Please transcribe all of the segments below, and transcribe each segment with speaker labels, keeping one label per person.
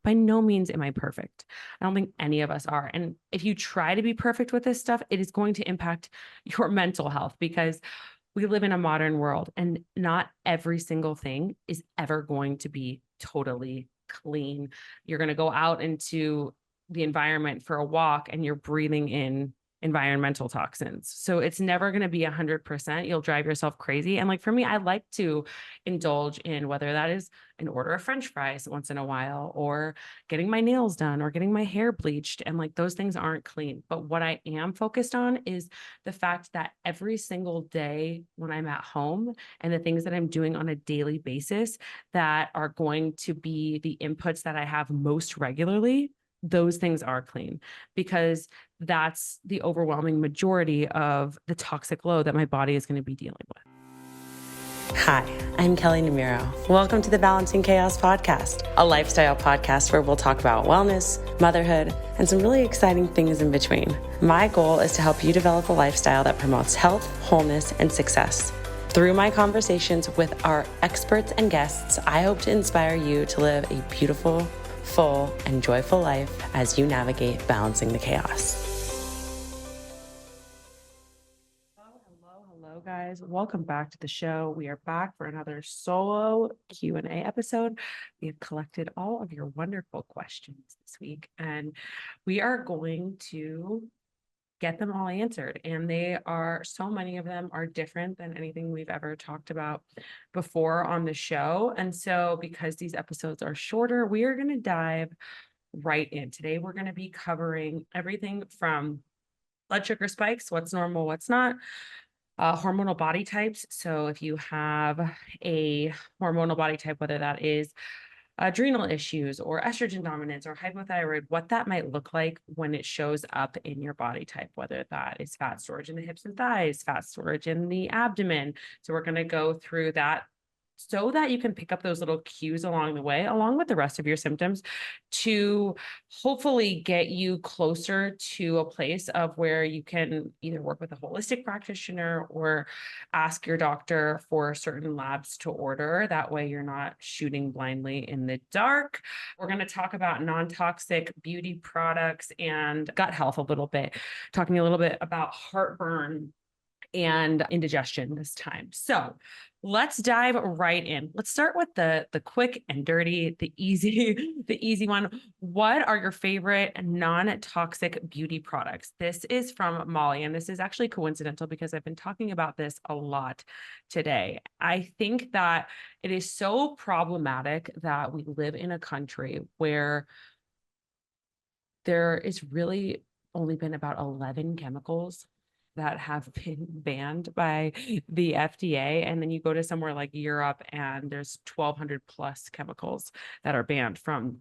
Speaker 1: By no means am I perfect. I don't think any of us are. And if you try to be perfect with this stuff, it is going to impact your mental health because we live in a modern world and not every single thing is ever going to be totally clean. You're going to go out into the environment for a walk and you're breathing in environmental toxins. So it's never going to be 100%. You'll drive yourself crazy. And like for me, I like to indulge in whether that is an order of French fries once in a while or getting my nails done or getting my hair bleached. And like those things aren't clean. But what I am focused on is the fact that every single day when I'm at home and the things that I'm doing on a daily basis that are going to be the inputs that I have most regularly, those things are clean because that's the overwhelming majority of the toxic load that my body is going to be dealing with.
Speaker 2: Hi, I'm Kelley Namiro. Welcome to the Balancing Chaos podcast, a lifestyle podcast where we'll talk about wellness, motherhood, and some really exciting things in between. My goal is to help you develop a lifestyle that promotes health, wholeness, and success. Through my conversations with our experts and guests, I hope to inspire you to live a beautiful, full, and joyful life as you navigate balancing the chaos.
Speaker 1: Hello, guys. Welcome back to the show. We are back for another solo Q&A episode. We have collected all of your wonderful questions this week, and we are going to get them all answered. And so many of them are different than anything we've ever talked about before on the show. And so because these episodes are shorter, we are going to dive right in. Today, we're going to be covering everything from blood sugar spikes, what's normal, what's not, hormonal body types. So if you have a hormonal body type, whether that is adrenal issues or estrogen dominance or hypothyroid, what that might look like when it shows up in your body type, whether that is fat storage in the hips and thighs, fat storage in the abdomen. So we're going to go through that so that you can pick up those little cues along the way, along with the rest of your symptoms, to hopefully get you closer to a place of where you can either work with a holistic practitioner or ask your doctor for certain labs to order. That way you're not shooting blindly in the dark. We're going to talk about non-toxic beauty products and gut health a little bit, talking a little bit about heartburn and indigestion this time. So let's dive right in. Let's start with the quick and dirty, the easy one. What are your favorite non-toxic beauty products? This is from Molly, and this is actually coincidental because I've been talking about this a lot today. I think that it is so problematic that we live in a country where there is really only been about 11 chemicals that have been banned by the FDA. And then you go to somewhere like Europe and there's 1,200 plus chemicals that are banned from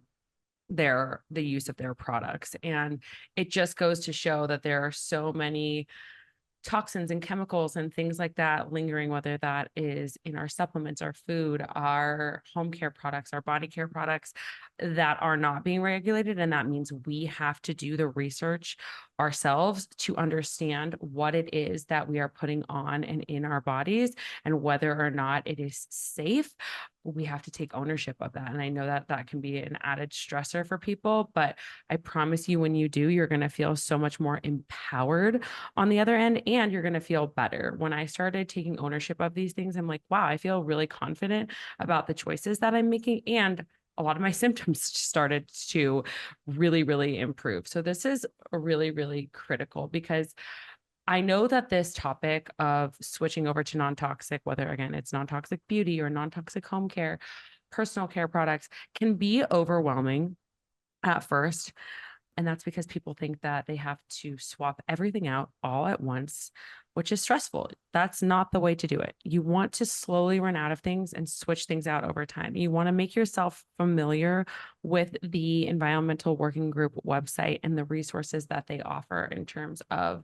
Speaker 1: the use of their products. And it just goes to show that there are so many toxins and chemicals and things like that lingering, whether that is in our supplements, our food, our home care products, our body care products that are not being regulated. And that means we have to do the research ourselves to understand what it is that we are putting on and in our bodies and whether or not it is safe. We have to take ownership of that. And I know that that can be an added stressor for people, but I promise you, when you do, you're going to feel so much more empowered on the other end, and you're going to feel better. When I started taking ownership of these things, I'm like, wow, I feel really confident about the choices that I'm making. And a lot of my symptoms started to really, really improve. So this is really, really critical because I know that this topic of switching over to non-toxic, whether again, it's non-toxic beauty or non-toxic home care, personal care products, can be overwhelming at first. And that's because people think that they have to swap everything out all at once, which is stressful. That's not the way to do it. You want to slowly run out of things and switch things out over time. You want to make yourself familiar with the Environmental Working Group website and the resources that they offer in terms of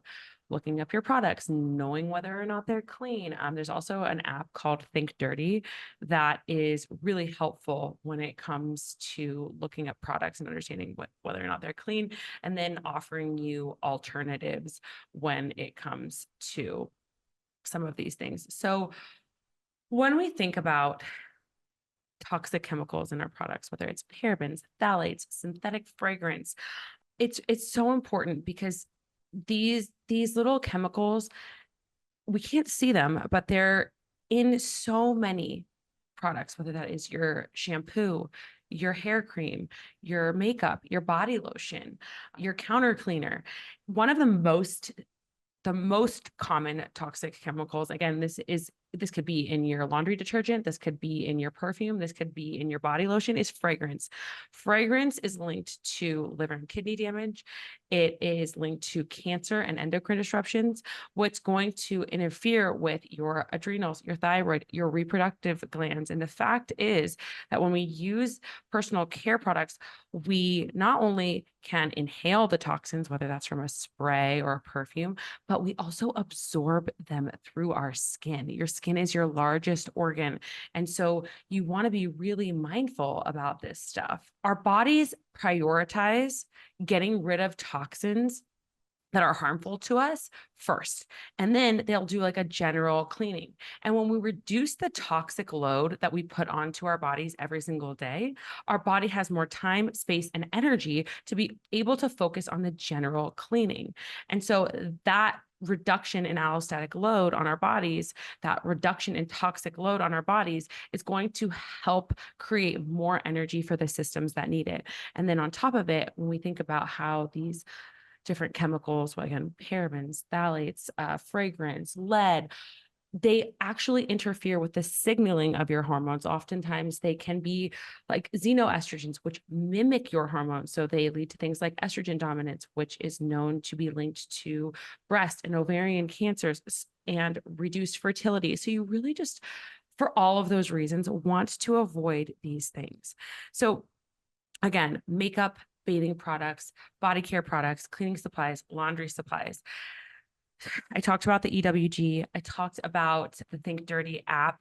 Speaker 1: looking up your products, knowing whether or not they're clean. There's also an app called Think Dirty that is really helpful when it comes to looking up products and understanding whether or not they're clean, and then offering you alternatives when it comes to some of these things. So when we think about toxic chemicals in our products, whether it's parabens, phthalates, synthetic fragrance. It's so important because these little chemicals, we can't see them, but they're in so many products, whether that is your shampoo, your hair cream, your makeup, your body lotion, your counter cleaner. One of the most common toxic chemicals, again, this could be in your laundry detergent, this could be in your perfume, this could be in your body lotion, is fragrance. Fragrance is linked to liver and kidney damage. It is linked to cancer and endocrine disruptions, what's going to interfere with your adrenals, your thyroid, your reproductive glands. And the fact is that when we use personal care products, we not only can inhale the toxins, whether that's from a spray or a perfume, but we also absorb them through our skin. Your skin is your largest organ. And so you want to be really mindful about this stuff. Our bodies prioritize getting rid of toxins that are harmful to us first. And then they'll do like a general cleaning. And when we reduce the toxic load that we put onto our bodies every single day, our body has more time, space, and energy to be able to focus on the general cleaning. And so that reduction in allostatic load on our bodies, that reduction in toxic load on our bodies is going to help create more energy for the systems that need it. And then on top of it, when we think about how these different chemicals, well, again, parabens, phthalates, fragrance, lead, they actually interfere with the signaling of your hormones. Oftentimes they can be like xenoestrogens, which mimic your hormones. So they lead to things like estrogen dominance, which is known to be linked to breast and ovarian cancers and reduced fertility. So you really just, for all of those reasons, want to avoid these things. So again, makeup, bathing products, body care products, cleaning supplies, laundry supplies. I talked about the EWG. I talked about the Think Dirty app.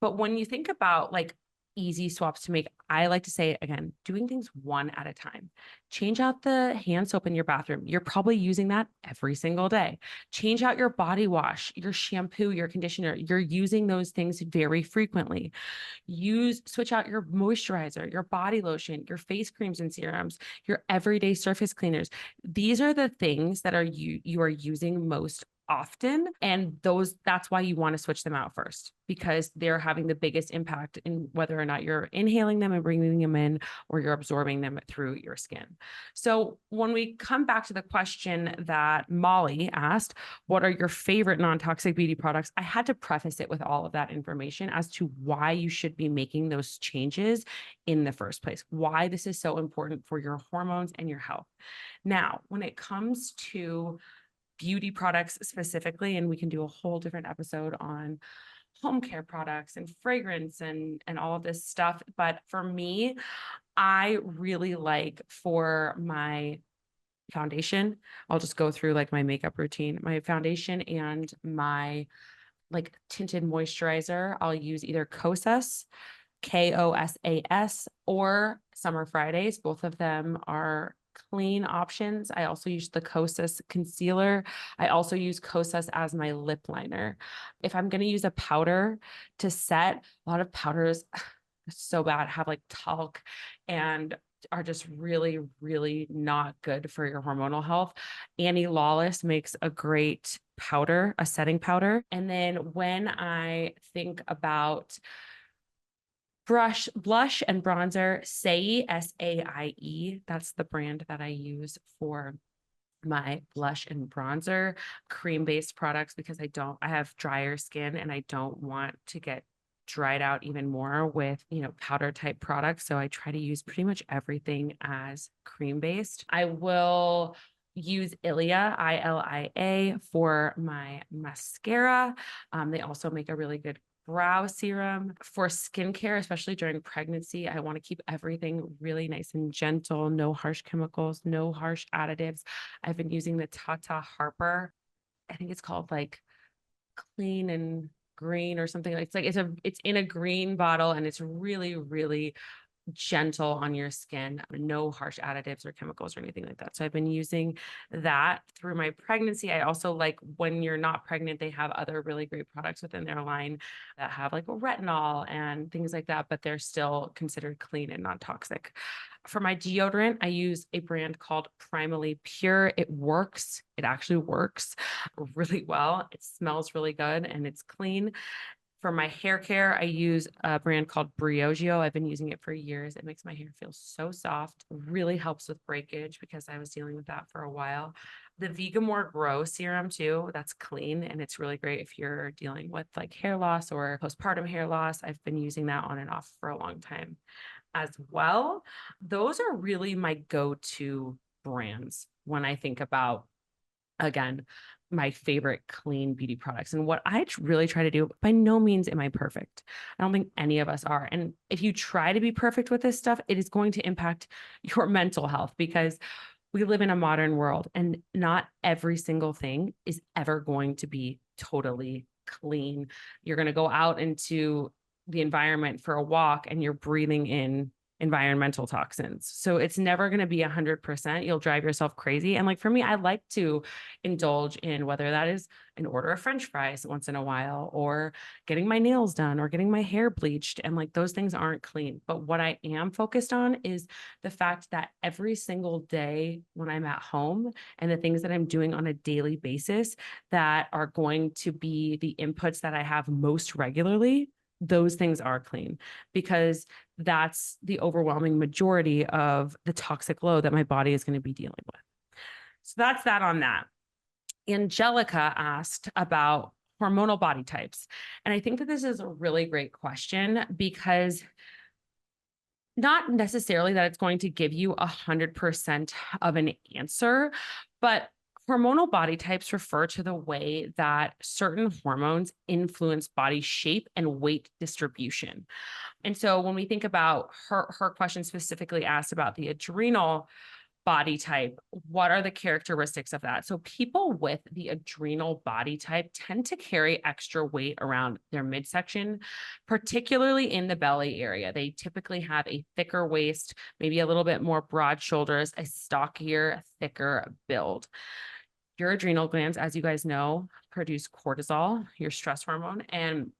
Speaker 1: But when you think about like easy swaps to make, I like to say, again, doing things one at a time. Change out the hand soap in your bathroom. You're probably using that every single day. Change out your body wash, your shampoo, your conditioner. You're using those things very frequently. Switch out your moisturizer, your body lotion, your face creams and serums, your everyday surface cleaners. These are the things that you are using most often. And that's why you want to switch them out first, because they're having the biggest impact in whether or not you're inhaling them and bringing them in, or you're absorbing them through your skin. So when we come back to the question that Molly asked, what are your favorite non-toxic beauty products? I had to preface it with all of that information as to why you should be making those changes in the first place, why this is so important for your hormones and your health. Now, when it comes to beauty products specifically, and we can do a whole different episode on home care products and fragrance and all of this stuff. But for me, I really like, for my foundation, I'll just go through like my makeup routine, my foundation and my like tinted moisturizer. I'll use either Kosas, Kosas, or Summer Fridays. Both of them are clean options. I also use the Kosas concealer. I also use Kosas as my lip liner. If I'm going to use a powder to set, a lot of powders so bad have like talc and are just really, really not good for your hormonal health. Annie Lawless makes a great powder, a setting powder. And then when I think about blush and bronzer, Saie, Saie. That's the brand that I use for my blush and bronzer, cream-based products, because I have drier skin and I don't want to get dried out even more with, powder type products. So I try to use pretty much everything as cream-based. I will use Ilia, Ilia, for my mascara. They also make a really good brow serum. For skincare, especially during pregnancy, I want to keep everything really nice and gentle, no harsh chemicals, no harsh additives. I've been using the Tata Harper. I think it's called like Clean and Green or something. It's in a green bottle, and it's really, really gentle on your skin, no harsh additives or chemicals or anything like that. So I've been using that through my pregnancy. I also like when you're not pregnant, they have other really great products within their line that have like a retinol and things like that, but they're still considered clean and non-toxic. For my deodorant, I use a brand called Primally Pure. It works. It actually works really well. It smells really good and it's clean. For my hair care, I use a brand called Briogeo. I've been using it for years. It makes my hair feel so soft, really helps with breakage because I was dealing with that for a while. The Vegamore Grow serum too, that's clean and it's really great if you're dealing with like hair loss or postpartum hair loss. I've been using that on and off for a long time as well. Those are really my go-to brands when I think about, again, my favorite clean beauty products. And what I really try to do, by no means am I perfect. I don't think any of us are. And if you try to be perfect with this stuff, it is going to impact your mental health because we live in a modern world and not every single thing is ever going to be totally clean. You're going to go out into the environment for a walk and you're breathing in environmental toxins. So it's never going to be 100%. You'll drive yourself crazy. And like for me, I like to indulge in whether that is an order of French fries once in a while or getting my nails done or getting my hair bleached. And like those things aren't clean. But what I am focused on is the fact that every single day when I'm at home and the things that I'm doing on a daily basis that are going to be the inputs that I have most regularly, those things are clean because that's the overwhelming majority of the toxic load that my body is going to be dealing with. So that's that on that. Angelica asked about hormonal body types. And I think that this is a really great question because not necessarily that it's going to give you 100% of an answer, but hormonal body types refer to the way that certain hormones influence body shape and weight distribution. And so when we think about her question specifically asked about the adrenal body type, what are the characteristics of that? So people with the adrenal body type tend to carry extra weight around their midsection, particularly in the belly area. They typically have a thicker waist, maybe a little bit more broad shoulders, a stockier, thicker build. Your adrenal glands, as you guys know, produce cortisol, your stress hormone, and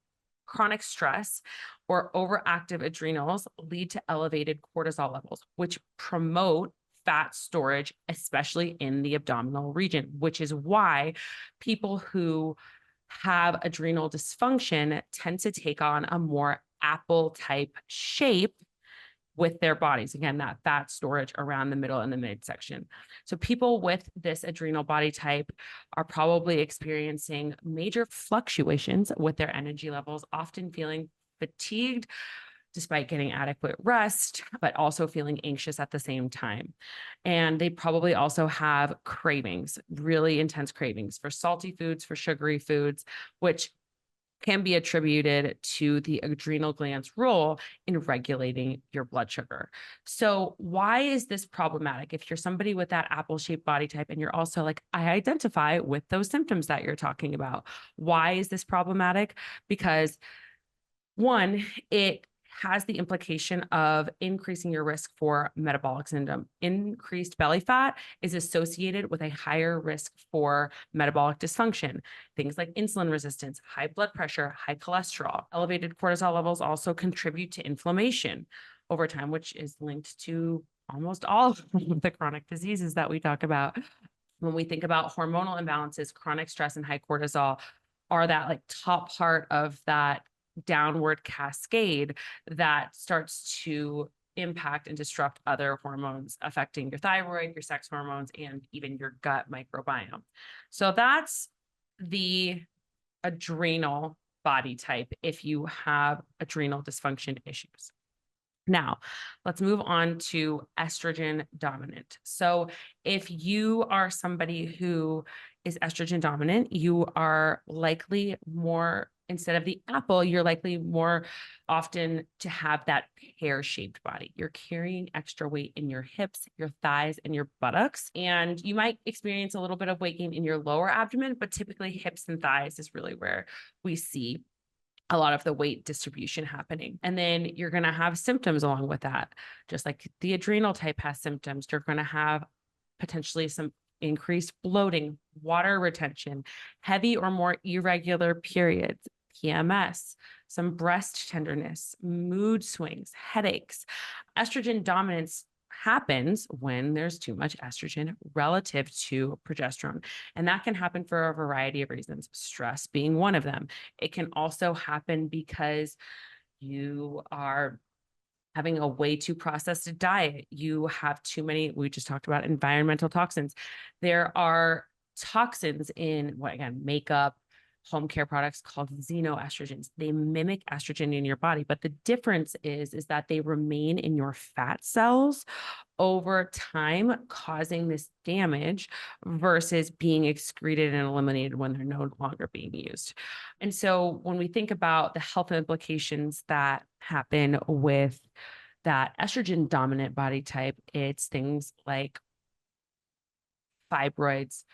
Speaker 1: chronic stress or overactive adrenals lead to elevated cortisol levels, which promote fat storage, especially in the abdominal region, which is why people who have adrenal dysfunction tend to take on a more apple type shape with their bodies. Again, that fat storage around the middle and the midsection. So people with this adrenal body type are probably experiencing major fluctuations with their energy levels, often feeling fatigued despite getting adequate rest, but also feeling anxious at the same time. And they probably also have cravings, really intense cravings for salty foods, for sugary foods, which can be attributed to the adrenal gland's role in regulating your blood sugar. So why is this problematic? If you're somebody with that apple-shaped body type and you're also like, I identify with those symptoms that you're talking about. Why is this problematic? Because one, it has the implication of increasing your risk for metabolic syndrome. Increased belly fat is associated with a higher risk for metabolic dysfunction, things like insulin resistance, high blood pressure, high cholesterol. Elevated cortisol levels also contribute to inflammation over time, which is linked to almost all of the chronic diseases that we talk about. When we think about hormonal imbalances, chronic stress and high cortisol are that like top part of that downward cascade that starts to impact and disrupt other hormones affecting your thyroid, your sex hormones, and even your gut microbiome. So that's the adrenal body type if you have adrenal dysfunction issues. Now, let's move on to estrogen dominant. So if you are somebody who is estrogen dominant, you are likely more, instead of the apple, you're likely more often to have that pear-shaped body. You're carrying extra weight in your hips, your thighs, and your buttocks. And you might experience a little bit of weight gain in your lower abdomen, but typically hips and thighs is really where we see a lot of the weight distribution happening. And then you're going to have symptoms along with that. Just like the adrenal type has symptoms, you're going to have potentially some increased bloating, water retention, heavy or more irregular periods, PMS, some breast tenderness, mood swings, headaches. Estrogen dominance happens when there's too much estrogen relative to progesterone. And that can happen for a variety of reasons, stress being one of them. It can also happen because you are having a way too processed diet. You have too many, we just talked about environmental toxins. There are toxins in what, again, makeup, home care products called xenoestrogens. They mimic estrogen in your body, but the difference is that they remain in your fat cells over time, causing this damage versus being excreted and eliminated when they're no longer being used. And so when we think about the health implications that happen with that estrogen dominant body type, it's things like fibroids,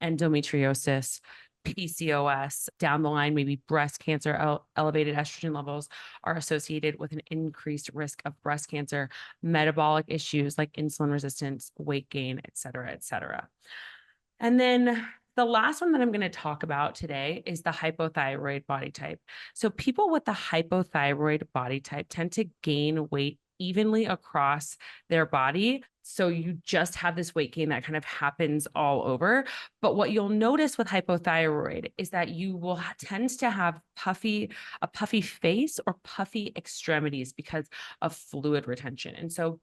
Speaker 1: endometriosis, PCOS, down the line, maybe breast cancer. Elevated estrogen levels are associated with an increased risk of breast cancer, metabolic issues like insulin resistance, weight gain, et cetera, et cetera. And then the last one that I'm going to talk about today is the hypothyroid body type. So people with the hypothyroid body type tend to gain weight evenly across their body. So you just have this weight gain that kind of happens all over. But what you'll notice with hypothyroid is that you will tend to have a puffy face or puffy extremities because of fluid retention. And so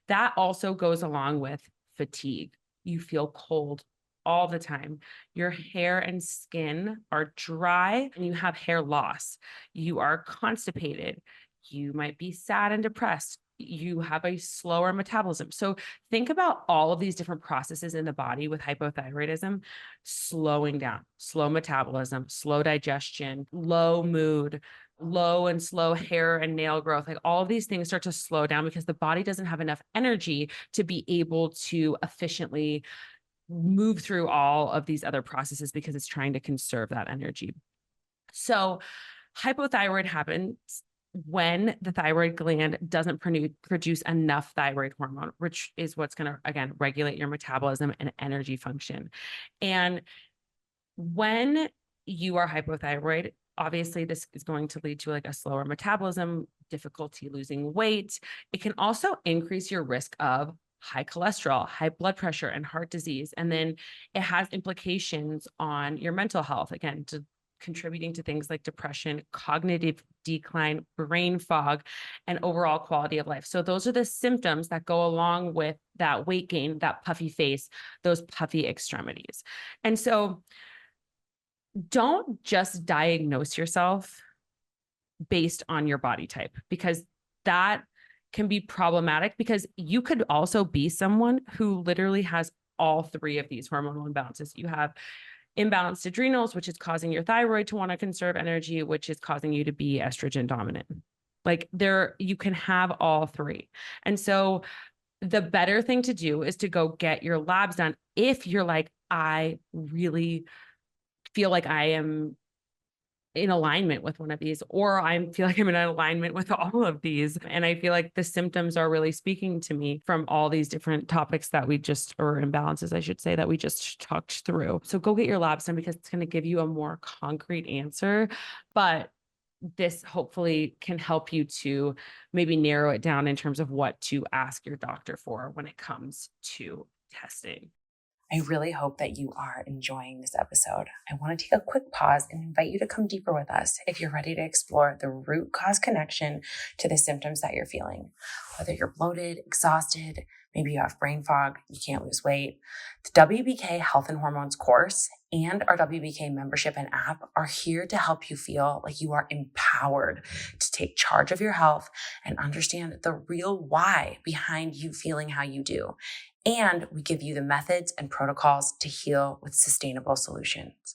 Speaker 1: that also goes along with fatigue. You feel cold all the time. Your hair and skin are dry and you have hair loss. You are constipated. You might be sad and depressed. You have a slower metabolism. So think about all of these different processes in the body with hypothyroidism slowing down, slow metabolism, slow digestion, low mood, low and slow hair and nail growth. Like all of these things start to slow down because the body doesn't have enough energy to be able to efficiently move through all of these other processes because it's trying to conserve that energy. So hypothyroid happens when the thyroid gland doesn't produce enough thyroid hormone, which is what's going to, again, regulate your metabolism and energy function. And when you are hypothyroid, obviously this is going to lead to like a slower metabolism, difficulty losing weight. It can also increase your risk of high cholesterol, high blood pressure, and heart disease. And then it has implications on your mental health, again, contributing to things like depression, cognitive decline, brain fog, and overall quality of life. So those are the symptoms that go along with that weight gain, that puffy face, those puffy extremities. And so don't just diagnose yourself based on your body type, because that can be problematic, because you could also be someone who literally has all three of these hormonal imbalances. You have imbalanced adrenals, which is causing your thyroid to want to conserve energy, which is causing you to be estrogen dominant. Like you can have all three. And so the better thing to do is to go get your labs done. If you're like, I really feel like I am in alignment with one of these, or I feel like I'm in alignment with all of these. And I feel like the symptoms are really speaking to me from all these different topics that or imbalances, I should say, that we just talked through. So go get your labs done, because it's going to give you a more concrete answer. But this hopefully can help you to maybe narrow it down in terms of what to ask your doctor for when it comes to testing.
Speaker 2: I really hope that you are enjoying this episode. I want to take a quick pause and invite you to come deeper with us if you're ready to explore the root cause connection to the symptoms that you're feeling. Whether you're bloated, exhausted, maybe you have brain fog, you can't lose weight. The WBK Health and Hormones course and our WBK membership and app are here to help you feel like you are empowered to take charge of your health and understand the real why behind you feeling how you do. And we give you the methods and protocols to heal with sustainable solutions.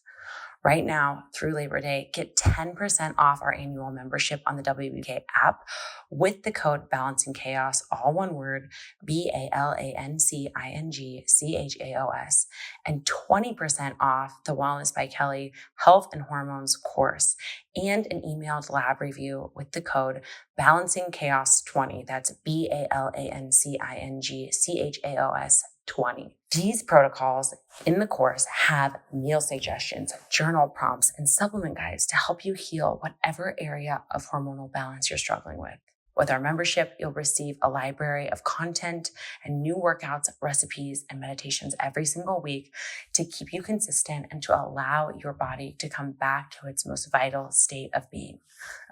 Speaker 2: Right now, through Labor Day, get 10% off our annual membership on the WBK app with the code Balancing Chaos, all one word, BALANCINGCHAOS, and 20% off the Wellness by Kelley Health and Hormones course, and an emailed lab review with the code Balancing Chaos 20. That's BALANCINGCHAOS 20. These protocols in the course have meal suggestions, journal prompts, and supplement guides to help you heal whatever area of hormonal balance you're struggling with. With our membership, you'll receive a library of content and new workouts, recipes, and meditations every single week to keep you consistent and to allow your body to come back to its most vital state of being.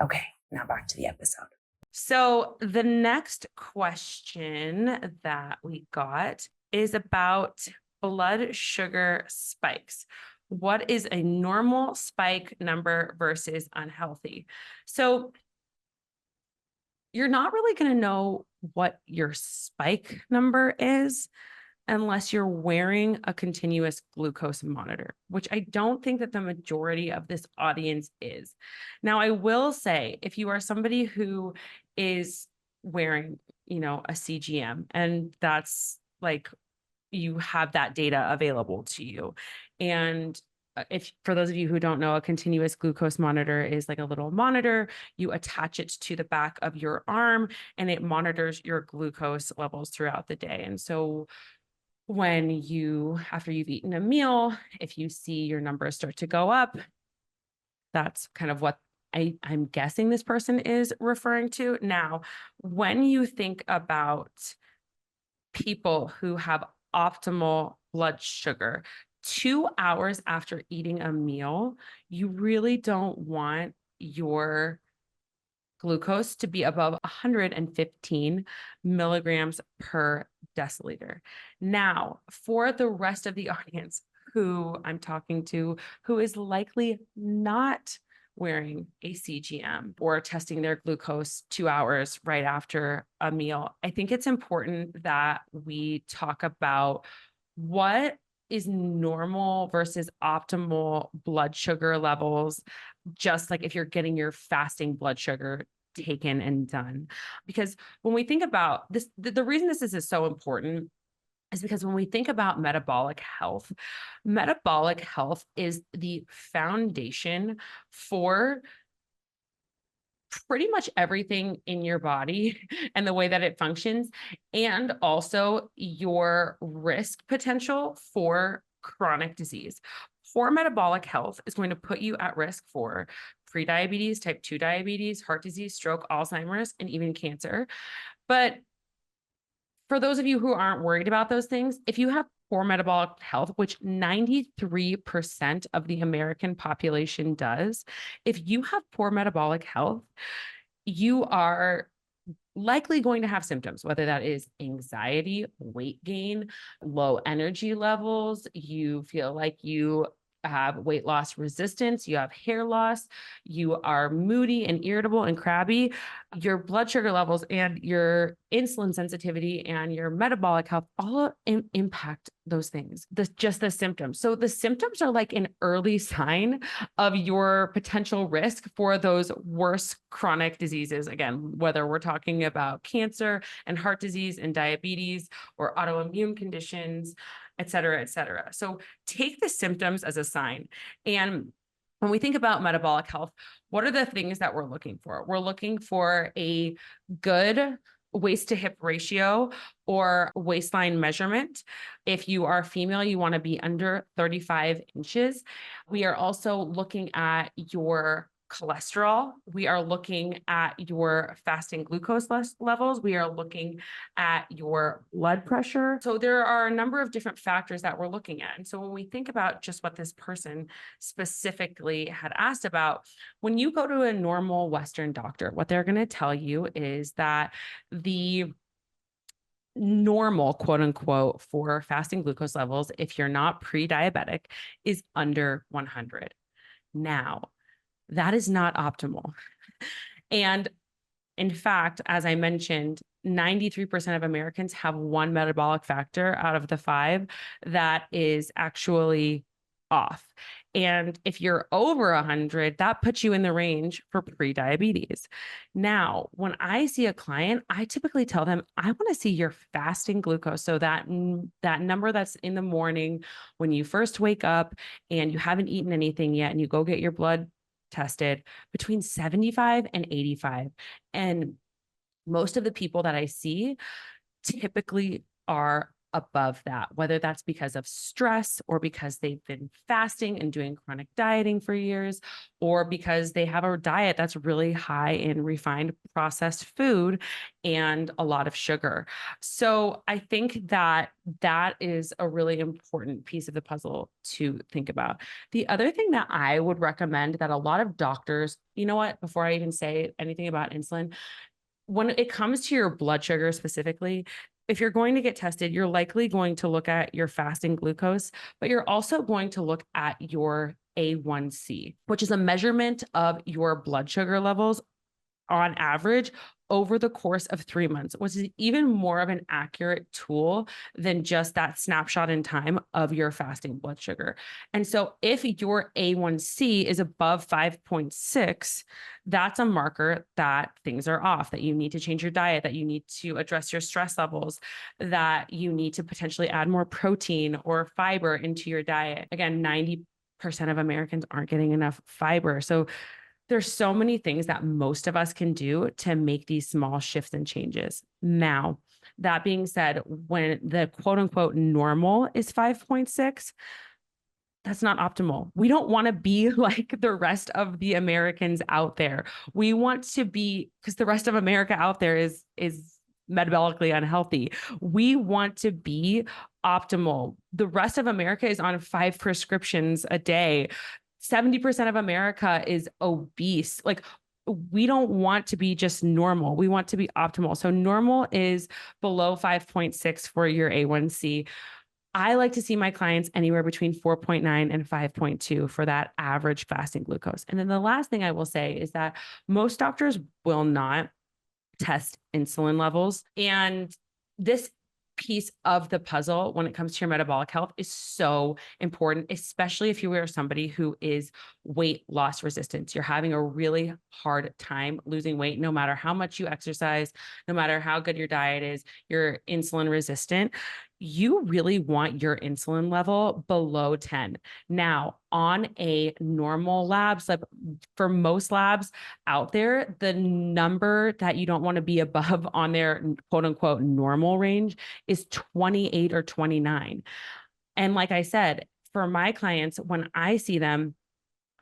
Speaker 2: Okay, now back to the episode.
Speaker 1: So the next question that we got is about blood sugar spikes. What is a normal spike number versus unhealthy? So you're not really going to know what your spike number is unless you're wearing a continuous glucose monitor, which I don't think that the majority of this audience is. Now, I will say, if you are somebody who is wearing, a CGM, and that's like, you have that data available to you. And if, for those of you who don't know, a continuous glucose monitor is like a little monitor. You attach it to the back of your arm and it monitors your glucose levels throughout the day. And so when after you've eaten a meal, if you see your numbers start to go up, that's kind of what I'm guessing this person is referring to. Now, when you think about people who have optimal blood sugar, 2 hours after eating a meal, you really don't want your glucose to be above 115 milligrams per deciliter. Now, for the rest of the audience who I'm talking to, who is likely not wearing a CGM or testing their glucose 2 hours right after a meal, I think it's important that we talk about what is normal versus optimal blood sugar levels, just like if you're getting your fasting blood sugar taken and done. Because when we think about this, the reason this is so important is because when we think about metabolic health is the foundation for pretty much everything in your body and the way that it functions, and also your risk potential for chronic disease. Poor metabolic health is going to put you at risk for prediabetes, type 2 diabetes, heart disease, stroke, Alzheimer's, and even cancer. But for those of you who aren't worried about those things, if you have poor metabolic health, which 93% of the American population does, if you have poor metabolic health, you are likely going to have symptoms, whether that is anxiety, weight gain, low energy levels, you feel like you have weight loss resistance, you have hair loss, you are moody and irritable and crabby, your blood sugar levels and your insulin sensitivity and your metabolic health all impact those things, just the symptoms. So the symptoms are like an early sign of your potential risk for those worse chronic diseases. Again, whether we're talking about cancer and heart disease and diabetes or autoimmune conditions, et cetera, et cetera. So take the symptoms as a sign. And when we think about metabolic health, what are the things that we're looking for? We're looking for a good waist to hip ratio or waistline measurement. If you are female, you want to be under 35 inches. We are also looking at your cholesterol. We are looking at your fasting glucose levels. We are looking at your blood pressure. So there are a number of different factors that we're looking at. And so when we think about just what this person specifically had asked about, when you go to a normal Western doctor, what they're going to tell you is that the normal, quote unquote, for fasting glucose levels, if you're not pre-diabetic, is under 100. Now, that is not optimal. And in fact, as I mentioned, 93% of Americans have one metabolic factor out of the 5 that is actually off. And if you're over 100, that puts you in the range for pre-diabetes. Now, when I see a client, I typically tell them, I want to see your fasting glucose. So that number that's in the morning when you first wake up and you haven't eaten anything yet and you go get your blood tested, between 75 and 85. And most of the people that I see typically are above that, whether that's because of stress or because they've been fasting and doing chronic dieting for years, or because they have a diet that's really high in refined processed food and a lot of sugar. So I think that that is a really important piece of the puzzle to think about. The other thing that I would recommend that a lot of doctors, you know what, before I even say anything about insulin, when it comes to your blood sugar specifically, if you're going to get tested, you're likely going to look at your fasting glucose, but you're also going to look at your A1C, which is a measurement of your blood sugar levels on average over the course of 3 months, which is even more of an accurate tool than just that snapshot in time of your fasting blood sugar. And so if your A1C is above 5.6, that's a marker that things are off, that you need to change your diet, that you need to address your stress levels, that you need to potentially add more protein or fiber into your diet. Again, 90% of Americans aren't getting enough fiber. So there's so many things that most of us can do to make these small shifts and changes. Now, that being said, when the quote unquote normal is 5.6, that's not optimal. We don't want to be like the rest of the Americans out there. We want to be, because the rest of America out there is metabolically unhealthy. We want to be optimal. The rest of America is on 5 prescriptions a day. 70% of America is obese. Like, we don't want to be just normal. We want to be optimal. So normal is below 5.6 for your A1C. I like to see my clients anywhere between 4.9 and 5.2 for that average fasting glucose. And then the last thing I will say is that most doctors will not test insulin levels. And this piece of the puzzle when it comes to your metabolic health is so important, especially if you are somebody who is weight loss resistant. You're having a really hard time losing weight, no matter how much you exercise, no matter how good your diet is, you're insulin resistant. You really want your insulin level below 10. Now, on a normal labs, like for most labs out there, the number that you don't want to be above on their quote unquote normal range is 28 or 29. And like I said, for my clients, when I see them,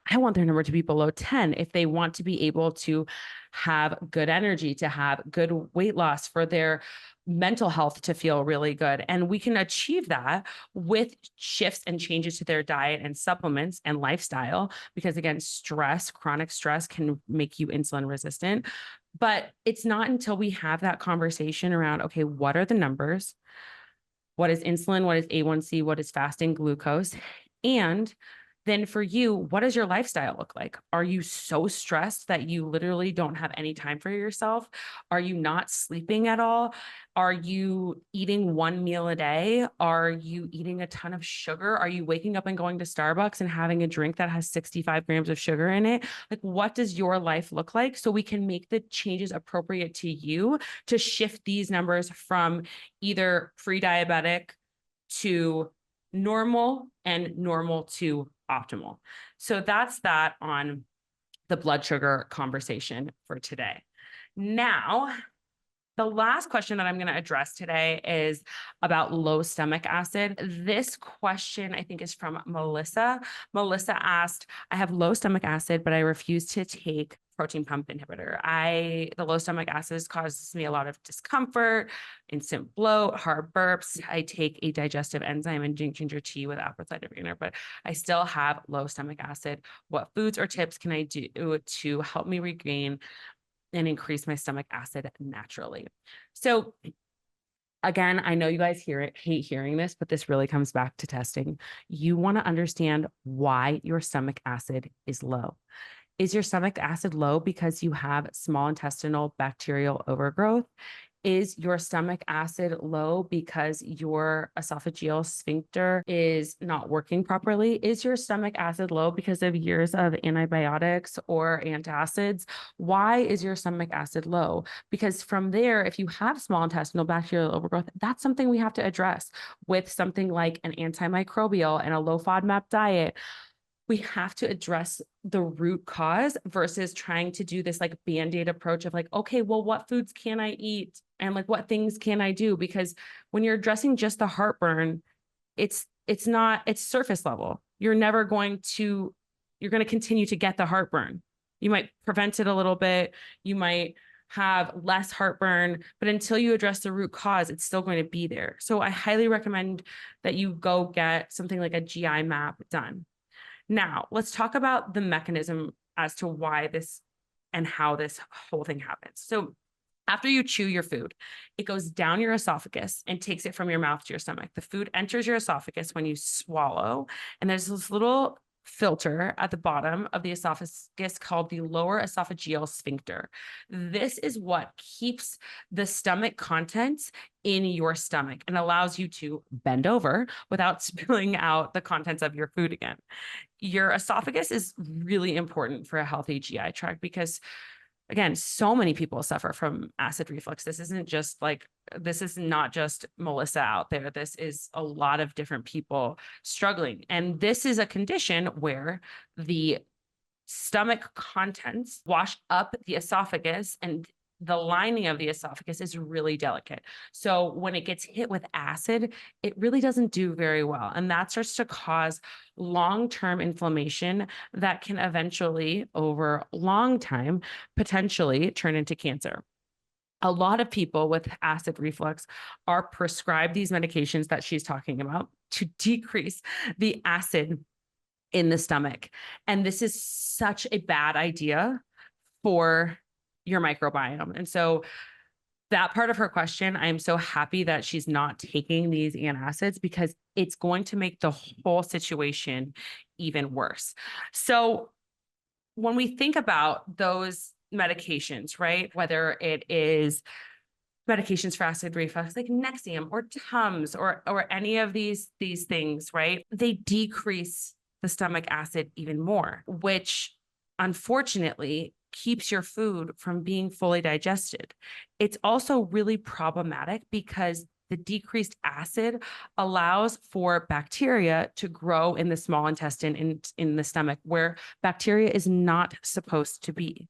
Speaker 1: I want their number to be below 10 if they want to be able to have good energy, to have good weight loss, for their mental health to feel really good. And we can achieve that with shifts and changes to their diet and supplements and lifestyle, because again, stress, chronic stress can make you insulin resistant. But it's not until we have that conversation around, okay, what are the numbers? What is insulin? What is A1C? What is fasting glucose? And then for you, what does your lifestyle look like? Are you so stressed that you literally don't have any time for yourself? Are you not sleeping at all? Are you eating one meal a day? Are you eating a ton of sugar? Are you waking up and going to Starbucks and having a drink that has 65 grams of sugar in it? Like, what does your life look like so we can make the changes appropriate to you to shift these numbers from either pre-diabetic to normal and normal to optimal. So that's that on the blood sugar conversation for today. Now, the last question that I'm going to address today is about low stomach acid. This question, I think, is from Melissa. Melissa asked, I have low stomach acid, but I refuse to take protein pump inhibitor. The low stomach acid causes me a lot of discomfort, instant bloat, hard burps. I take a digestive enzyme and drink ginger tea with apple cider vinegar, but I still have low stomach acid. What foods or tips can I do to help me regain and increase my stomach acid naturally? So again, I know you guys hate hearing this, but this really comes back to testing. You want to understand why your stomach acid is low. Is your stomach acid low because you have small intestinal bacterial overgrowth? Is your stomach acid low because your esophageal sphincter is not working properly? Is your stomach acid low because of years of antibiotics or antacids? Why is your stomach acid low? Because from there, if you have small intestinal bacterial overgrowth, that's something we have to address with something like an antimicrobial and a low FODMAP diet. We have to address the root cause versus trying to do this like band-aid approach of like, okay, well, what foods can I eat? And like, what things can I do? Because when you're addressing just the heartburn, it's surface level. You're going to continue to get the heartburn. You might prevent it a little bit. You might have less heartburn, but until you address the root cause, it's still going to be there. So I highly recommend that you go get something like a GI map done. Now, let's talk about the mechanism as to why this and how this whole thing happens. So after you chew your food, it goes down your esophagus and takes it from your mouth to your stomach. The food enters your esophagus when you swallow, and there's this little filter at the bottom of the esophagus called the lower esophageal sphincter. This is what keeps the stomach contents in your stomach and allows you to bend over without spilling out the contents of your food again. Your esophagus is really important for a healthy GI tract because, again, so many people suffer from acid reflux. This is not just Melissa out there. This is a lot of different people struggling. And this is a condition where the stomach contents wash up the esophagus, and the lining of the esophagus is really delicate. So when it gets hit with acid, it really doesn't do very well. And that starts to cause long-term inflammation that can eventually, over a long time, potentially turn into cancer. A lot of people with acid reflux are prescribed these medications that she's talking about to decrease the acid in the stomach. And this is such a bad idea for your microbiome. And so that part of her question, I'm so happy that she's not taking these antacids because it's going to make the whole situation even worse. So when we think about those medications, right, whether it is medications for acid reflux like Nexium or Tums or any of these things, right, they decrease the stomach acid even more, which unfortunately keeps your food from being fully digested. It's also really problematic because the decreased acid allows for bacteria to grow in the small intestine and in the stomach, where bacteria is not supposed to be.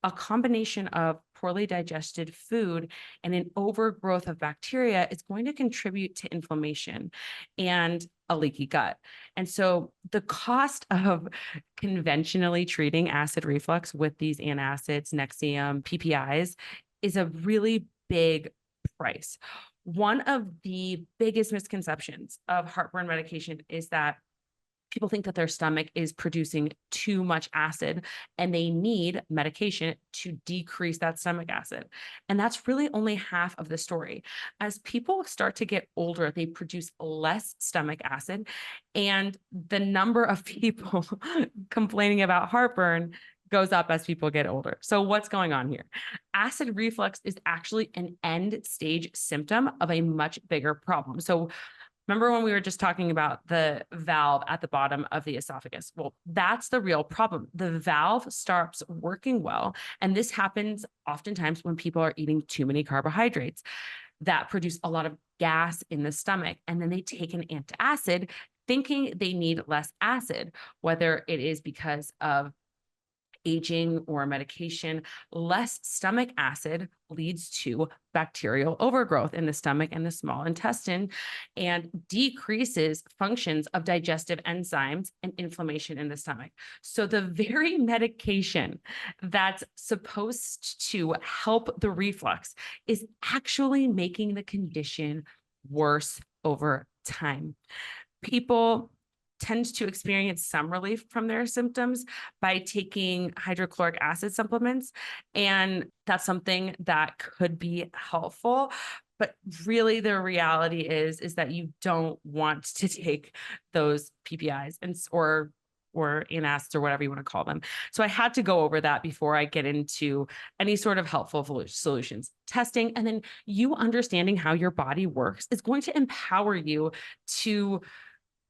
Speaker 1: A combination of poorly digested food and an overgrowth of bacteria is going to contribute to inflammation and a leaky gut. And so the cost of conventionally treating acid reflux with these antacids, Nexium, PPIs is a really big price. One of the biggest misconceptions of heartburn medication is that people think that their stomach is producing too much acid and they need medication to decrease that stomach acid. And that's really only half of the story. As people start to get older, they produce less stomach acid, and the number of people complaining about heartburn goes up as people get older. So what's going on here? Acid reflux is actually an end stage symptom of a much bigger problem. So remember when we were just talking about the valve at the bottom of the esophagus? Well, that's the real problem. The valve starts working well, and this happens oftentimes when people are eating too many carbohydrates that produce a lot of gas in the stomach, and then they take an antacid thinking they need less acid, whether it is because of aging or medication. Less stomach acid leads to bacterial overgrowth in the stomach and the small intestine, and decreases functions of digestive enzymes and inflammation in the stomach. So the very medication that's supposed to help the reflux is actually making the condition worse over time. People tend to experience some relief from their symptoms by taking hydrochloric acid supplements. And that's something that could be helpful. But really the reality is that you don't want to take those PPIs or or antacids or whatever you want to call them. So I had to go over that before I get into any sort of helpful solutions. Testing, and then you understanding how your body works is going to empower you to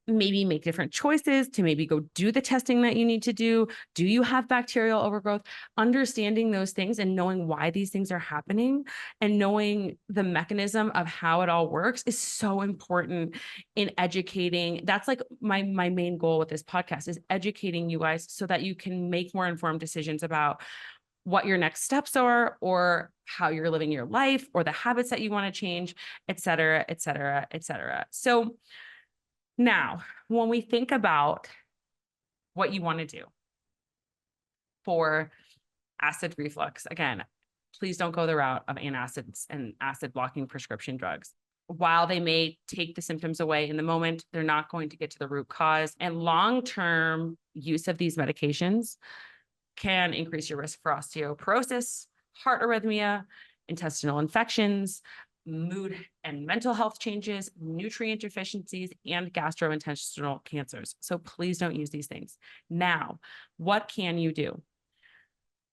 Speaker 1: maybe make different choices, to maybe go do the testing that you need to do. Do you have bacterial overgrowth? Understanding those things and knowing why these things are happening and knowing the mechanism of how it all works is so important in educating. That's like my main goal with this podcast, is educating you guys so that you can make more informed decisions about what your next steps are, or how you're living your life, or the habits that you want to change, et cetera, et cetera, et cetera. So now, when we think about what you want to do for acid reflux, again, please don't go the route of antacids and acid blocking prescription drugs. While they may take the symptoms away in the moment, they're not going to get to the root cause. And long-term use of these medications can increase your risk for osteoporosis, heart arrhythmia, intestinal infections, mood and mental health changes, nutrient deficiencies, and gastrointestinal cancers. So please don't use these things. Now, what can you do?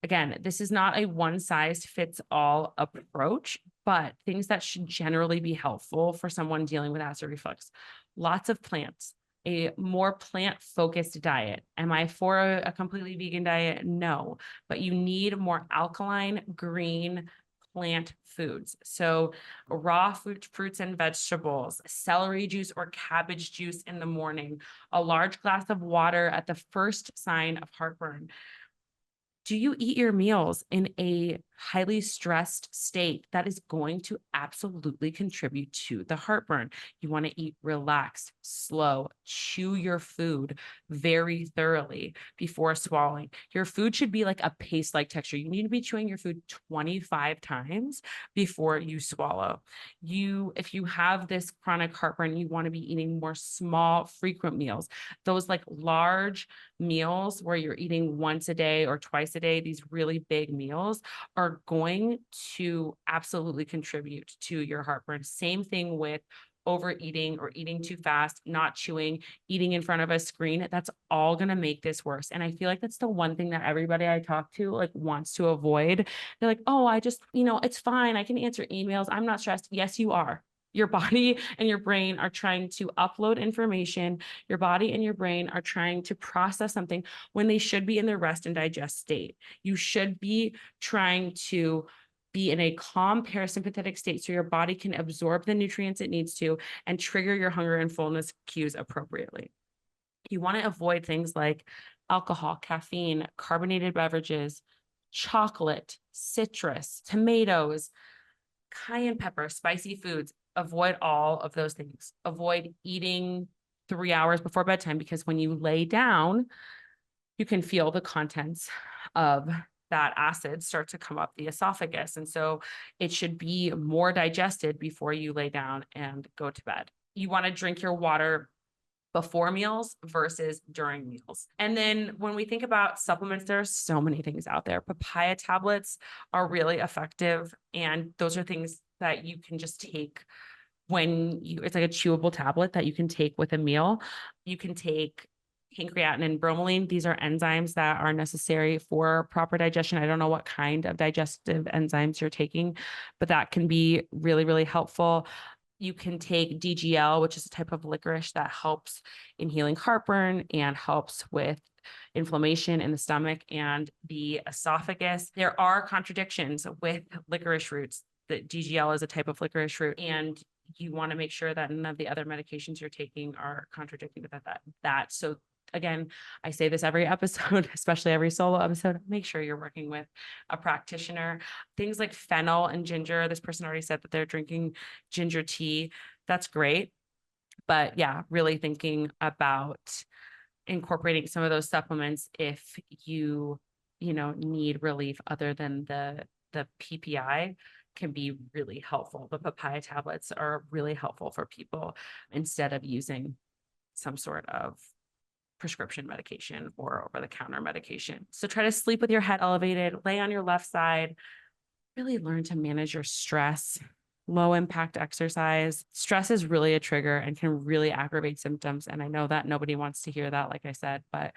Speaker 1: Again, this is not a one-size-fits-all approach, but things that should generally be helpful for someone dealing with acid reflux. Lots of plants, a more plant-focused diet. Am I for a completely vegan diet? No, but you need more alkaline, green, plant foods. So raw fruits and vegetables, celery juice or cabbage juice in the morning, a large glass of water at the first sign of heartburn. Do you eat your meals in a highly stressed state? That is going to absolutely contribute to the heartburn. You want to eat relaxed, slow, chew your food very thoroughly before swallowing. Your food should be like a paste-like texture. You need to be chewing your food 25 times before you swallow. If you have this chronic heartburn, you want to be eating more small, frequent meals. Those like large meals where you're eating once a day or twice a day, these really big meals are going to absolutely contribute to your heartburn. Same thing with overeating or eating too fast, not chewing, eating in front of a screen. That's all going to make this worse. And I feel like that's the one thing that everybody I talk to like wants to avoid. They're like, oh, I just, it's fine. I can answer emails. I'm not stressed. Yes, you are. Your body and your brain are trying to upload information. Your body and your brain are trying to process something when they should be in the rest and digest state. You should be trying to be in a calm parasympathetic state so your body can absorb the nutrients it needs to and trigger your hunger and fullness cues appropriately. You want to avoid things like alcohol, caffeine, carbonated beverages, chocolate, citrus, tomatoes, cayenne pepper, spicy foods. Avoid all of those things. Avoid eating 3 hours before bedtime, because when you lay down, you can feel the contents of that acid start to come up the esophagus. And so it should be more digested before you lay down and go to bed. You want to drink your water before meals versus during meals. And then when we think about supplements, there are so many things out there. Papaya tablets are really effective. And those are things that you can just take it's like a chewable tablet that you can take with a meal. You can take pancreatin and bromelain. These are enzymes that are necessary for proper digestion. I don't know what kind of digestive enzymes you're taking, but that can be really, really helpful. You can take DGL, which is a type of licorice that helps in healing heartburn and helps with inflammation in the stomach and the esophagus. There are contradictions with licorice roots. The DGL is a type of licorice root, and you want to make sure that none of the other medications you're taking are contradicting with that. So again, I say this every episode, especially every solo episode, make sure you're working with a practitioner. Things like fennel and ginger. This person already said that they're drinking ginger tea. That's great. But yeah, really thinking about incorporating some of those supplements if you need relief other than the PPI can be really helpful. The papaya tablets are really helpful for people instead of using some sort of prescription medication or over-the-counter medication. So try to sleep with your head elevated, lay on your left side, really learn to manage your stress. low impact exercise. Stress is really a trigger and can really aggravate symptoms. And I know that nobody wants to hear that, like I said, but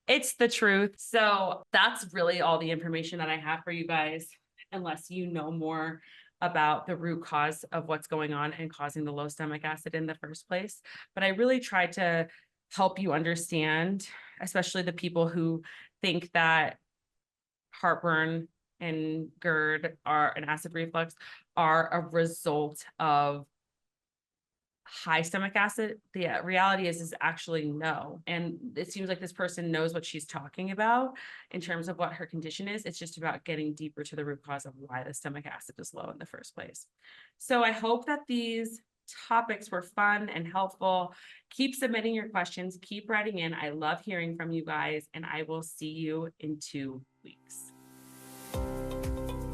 Speaker 1: it's the truth. So that's really all the information that I have for you guys, unless you know more about the root cause of what's going on and causing the low stomach acid in the first place. But I really tried to help you understand, especially the people who think that heartburn and GERD and acid reflux are a result of high stomach acid. The reality is actually no. And it seems like this person knows what she's talking about in terms of what her condition is. It's just about getting deeper to the root cause of why the stomach acid is low in the first place. So I hope that these topics were fun and helpful. Keep submitting your questions, keep writing in. I love hearing from you guys, and I will see you in 2 weeks.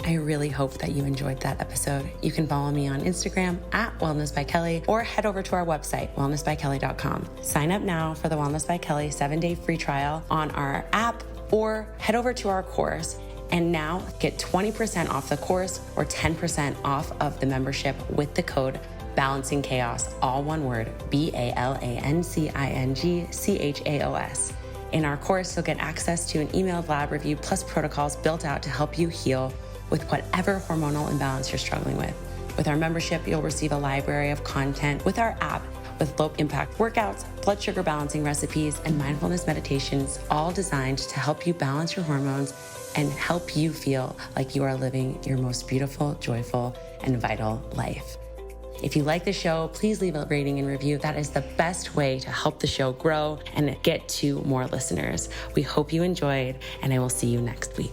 Speaker 2: I really hope that you enjoyed that episode. You can follow me on Instagram at Wellness by Kelley, or head over to our website, wellnessbykelley.com. Sign up now for the Wellness by Kelley 7-day free trial on our app, or head over to our course and now get 20% off the course or 10% off of the membership with the code Balancing Chaos, all one word, BALANCINGCHAOS. In our course, you'll get access to an emailed lab review plus protocols built out to help you heal with whatever hormonal imbalance you're struggling with. With our membership, you'll receive a library of content with our app with low impact workouts, blood sugar balancing recipes, and mindfulness meditations, all designed to help you balance your hormones and help you feel like you are living your most beautiful, joyful, and vital life. If you like the show, please leave a rating and review. That is the best way to help the show grow and get to more listeners. We hope you enjoyed, and I will see you next week.